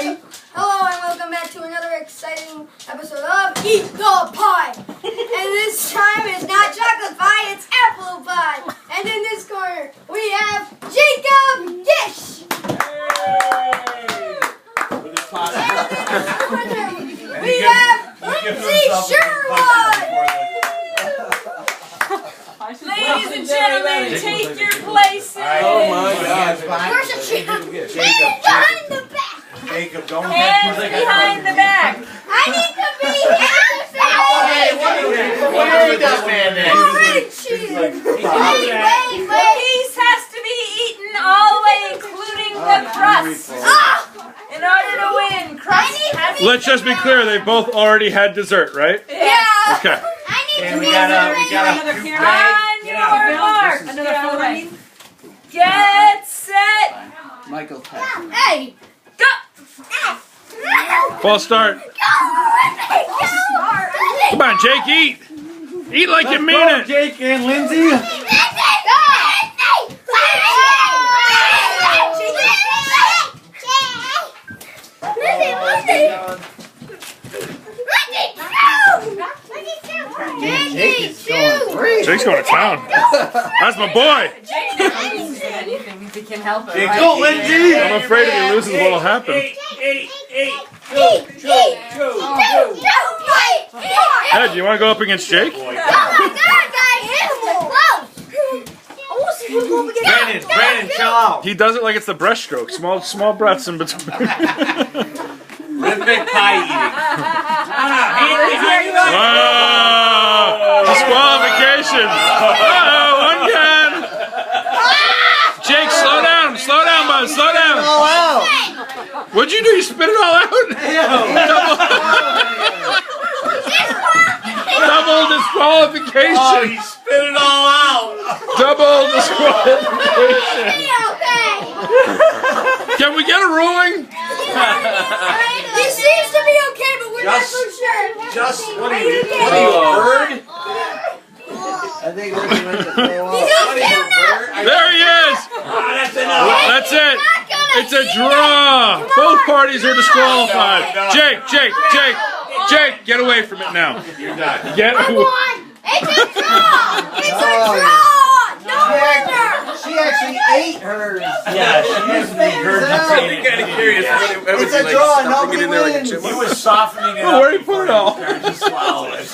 Hello and welcome back to another exciting episode of Eat the Pie. And this time it's not chocolate pie, it's apple pie. And in this corner we have Jacob Gish. And in this corner we have Lindsay Sherwood. Ladies and gentlemen, take your places. Oh my God! Where's the Jacob? Behind the back. Jacob, don't Hands behind the back. I need to be What are you doing, man? The piece has to be eaten all the way, including the crust. In order to win, crust has to be Let's just be clear, they both already had dessert, right? Yeah. Okay. I need to We be got on your mark. Get set. Michael Tech. Hey. Go. False start. Come on, Jake, eat. Eat like you mean it. Jake and Lindsay. Jake's going to town. That's my boy. Anything if he can help it. Jake, go, Lindsay. I'm afraid if he loses, what'll happen? Ed, you want to go up against Jake? Brandon, chill out. He does it like it's the breaststroke. Small breaths in between. Rhythmic pie eating. Disqualification. One gun. Jake, slow down, bud, slow down. What'd you do? You spit it all out? Double disqualification. Oh, you spit it all out. Double disqualification. Can we get a ruling? He seems to be okay, but we're not so sure. What are you, a bird? I think Lindsay went to throw up. There he is. That's enough. That's it. It's a draw. Both parties are disqualified. Jake, get away from it now. You're done. Get away. It's a draw! It's a draw! No winner! She actually ate hers. Yeah, she used to be regurgitating. Kind of curious. It's a draw. Nobody wins. He was softening it up. Where do you put it all? He swallowed it.